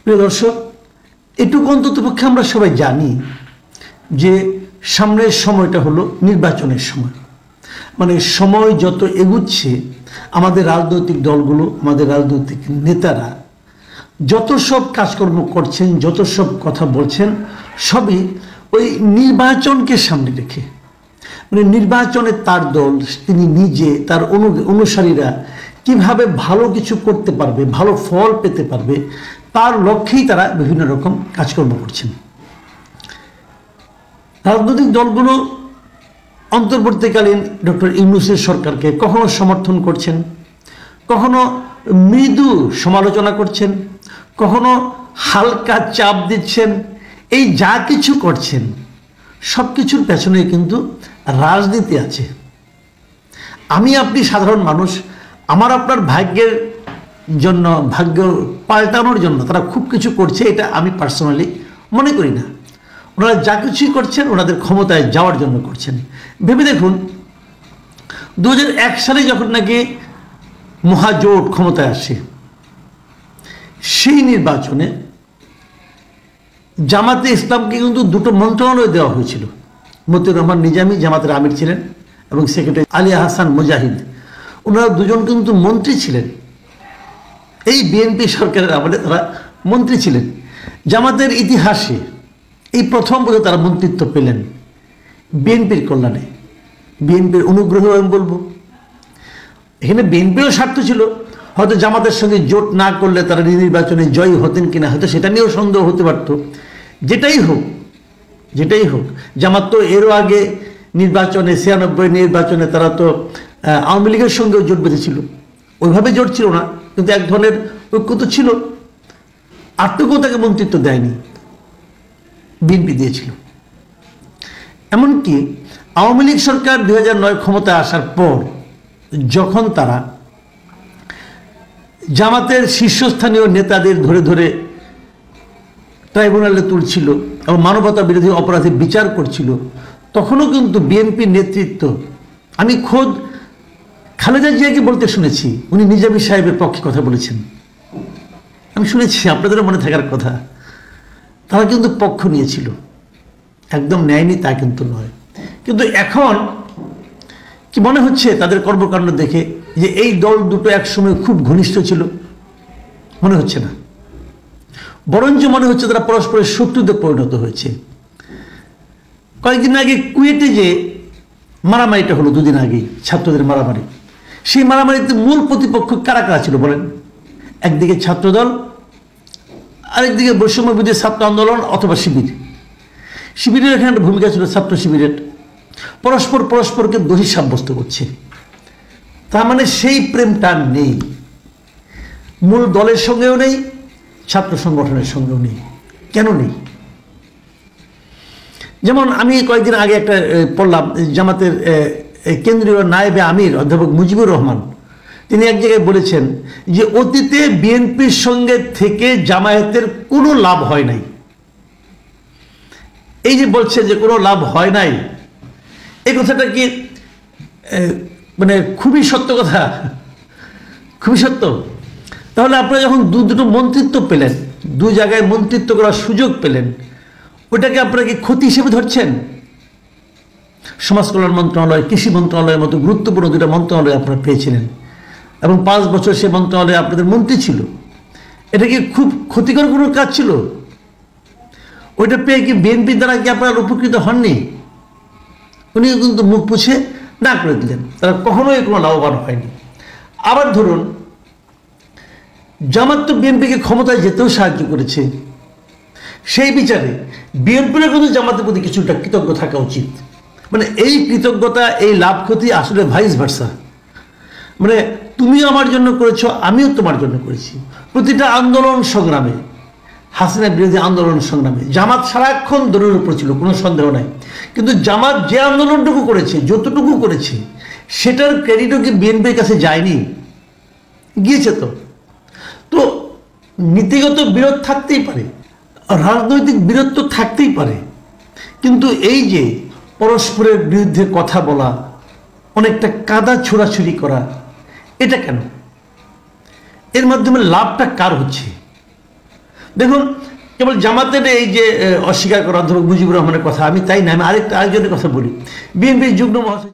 প্রিয় দর্শক, এটুকু অন্ততপক্ষে আমরা সবাই জানি যে সামনের সময়টা হলো নির্বাচনের সময়। মানে সময় যত এগুচ্ছে আমাদের রাজনৈতিক দলগুলো, আমাদের রাজনৈতিক নেতারা যত সব কাজকর্ম করছেন, যত সব কথা বলছেন, সবই ওই নির্বাচনকে সামনে রেখে। মানে নির্বাচনে তার দল, তিনি নিজে, তার অনুসারীরা কিভাবে ভালো কিছু করতে পারবে, ভালো ফল পেতে পারবে, তার লক্ষ্যেই তারা বিভিন্ন রকম কাজকর্ম করছেন। রাজনৈতিক দলগুলো অন্তর্বর্তীকালীন ডক্টর ইউনূসের সরকারকে কখনো সমর্থন করছেন, কখনো মৃদু সমালোচনা করছেন, কখনো হালকা চাপ দিচ্ছেন। এই যা কিছু করছেন সব কিছুর পেছনে কিন্তু রাজনীতি আছে। আমি আপনি সাধারণ মানুষ, আমার আপনার ভাগ্যের জন্য, ভাগ্য পাল্টানোর জন্য তারা খুব কিছু করছে, এটা আমি পার্সোনালি মনে করি না। ওনারা যা কিছুই করছেন ওনাদের ক্ষমতায় যাওয়ার জন্য করছেন। ভেবে দেখুন, 2001 সালে যখন নাকি মহাজোট ক্ষমতায় আসে, সেই নির্বাচনে জামাতে ইসলামকে কিন্তু দুটো মন্ত্রণালয় দেওয়া হয়েছিল। মতিউর রহমান নিজামী জামাতের আমির ছিলেন এবং সেক্রেটারি আলী আহসান মুজাহিদ, ওনারা দুজন কিন্তু মন্ত্রী ছিলেন। এই বিএনপি সরকারের আমলে তারা মন্ত্রী ছিলেন। জামাতের ইতিহাসে এই প্রথম বোধ তারা মন্ত্রিত্ব পেলেন বিএনপির কল্যাণে, বিএনপির অনুগ্রহ আমি বলবো। এখানে বিএনপিরও স্বার্থ ছিল, হয়তো জামাতের সঙ্গে জোট না করলে তারা নির্বাচনে জয়ী হতেন কিনা, হয়তো সেটা নিয়েও সন্দেহ হতে পারত। যেটাই হোক, জামাত তো এরও আগে নির্বাচনে 96 নির্বাচনে তারা তো আওয়ামী লীগের সঙ্গেও জোট বেঁধেছিল। ওইভাবে জোট ছিল না, কিন্তু এক ধরনের ঐক্য তো ছিল। আটটুকুও তাকে মন্ত্রিত্ব দেয়নি, বিএনপি দিয়েছিল। এমনকি আওয়ামী লীগ সরকার 2009 ক্ষমতায় আসার পর যখন তারা জামাতের শীর্ষস্থানীয় নেতাদের ধরে ধরে ট্রাইব্যুনালে তুলছিল এবং মানবতা বিরোধী অপরাধের বিচার করছিল, তখনও কিন্তু বিএনপির নেতৃত্ব, আমি খোদ খালেদা জিয়াকে বলতে শুনেছি, উনি নিজামী সাহেবের পক্ষে কথা বলেছেন, আমি শুনেছি, আপনাদেরও মনে থাকার কথা। তারা কিন্তু পক্ষ নিয়েছিল, একদম নেয়নি তা কিন্তু নয়। কিন্তু এখন কি মনে হচ্ছে তাদের কর্মকাণ্ড দেখে যে এই দল দুটো একসময় খুব ঘনিষ্ঠ ছিল? মনে হচ্ছে না, বরঞ্চ মনে হচ্ছে তারা পরস্পরের শত্রুতে পরিণত হয়েছে। কয়েকদিন আগে কুয়েটে যে মারামারিটা হলো, দুদিন আগে ছাত্রদের মারামারি, সেই মারামারিতে মূল প্রতিপক্ষ কারা কারা ছিল বলেন? একদিকে ছাত্রদল, আরেকদিকে বৈষম্য বিরোধী ছাত্র আন্দোলন অথবা শিবিরের এখানে একটা ভূমিকা ছিল, ছাত্র শিবিরের। পরস্পরকে দোষী সাব্যস্ত করছে। তার মানে সেই প্রেমটা নেই, মূল দলের সঙ্গেও নেই, ছাত্র সংগঠনের সঙ্গেও নেই। কেন নেই? যেমন আমি কয়েকদিন আগে একটা পড়লাম, জামাতের কেন্দ্রীয় নায়েবে আমির অধ্যাপক মুজিবুর রহমান, তিনি এক জায়গায় বলেছেন যে অতীতে বিএনপির সঙ্গে থেকে জামায়াতের কোনো লাভ হয় নাই। এই যে বলছে যে কোনো লাভ হয় নাই, এই কথাটা কি মানে খুবই সত্য কথা, খুবই সত্য। তাহলে আপনারা যখন দুটো মন্ত্রিত্ব পেলেন, দু জায়গায় মন্ত্রিত্ব করার সুযোগ পেলেন, ওটাকে আপনারা কি ক্ষতি হিসেবে ধরছেন? সমাজ কল্যাণ মন্ত্রণালয়, কৃষি মন্ত্রণালয়ের মতো গুরুত্বপূর্ণ দুটো মন্ত্রণালয় আপনারা পেয়েছিলেন এবং 5 বছর সে মন্ত্রণালয়ে আপনাদের মন্ত্রী ছিল। এটা কি খুব ক্ষতিকর কোনো কাজ ছিল? ওইটা পেয়ে কি বিএনপির দ্বারা কি আপনারা উপকৃত হননি? উনিও কিন্তু মুখ পুছে না করে দিলেন, তারা কখনোই কোনো লাভবান হয়নি। আবার ধরুন, জামাত তো বিএনপিকে ক্ষমতায় যেতেও সাহায্য করেছে, সেই বিচারে বিএনপির কিন্তু জামাতের প্রতি কিছুটা কৃতজ্ঞ থাকা উচিত। মানে এই কৃতজ্ঞতা, এই লাভ ক্ষতি আসলে ভাইস ভার্সা। মানে তুমিও আমার জন্য করেছো, আমিও তোমার জন্য করেছি। প্রতিটা আন্দোলন সংগ্রামে, হাসিনা বিরোধী আন্দোলন সংগ্রামে জামাত সারাক্ষণ দৌড়ের উপর ছিল, কোনো সন্দেহ নাই। কিন্তু জামাত যে আন্দোলনটুকু করেছে, যতটুকু করেছে, সেটার ক্রেডিটও কি বিএনপির কাছে যায়নি? গিয়েছে তো। তো নীতিগত বিরোধ থাকতেই পারে, রাজনৈতিক বিরোধ তো থাকতেই পারে, কিন্তু এই যে পরস্পরের বিরুদ্ধে কথা বলা, অনেকটা কাদা ছোড়াছুড়ি করা, এটা কেন? এর মাধ্যমে লাভটা কার হচ্ছে? দেখুন, কেবল জামাতের এই যে অস্বীকার করা অধ্যাপক মুজিবুর রহমানের কথা, আমি তাই না, আমি আরেকজনের কথা বলি। বিএনপির যুগ্ম মহাসচিব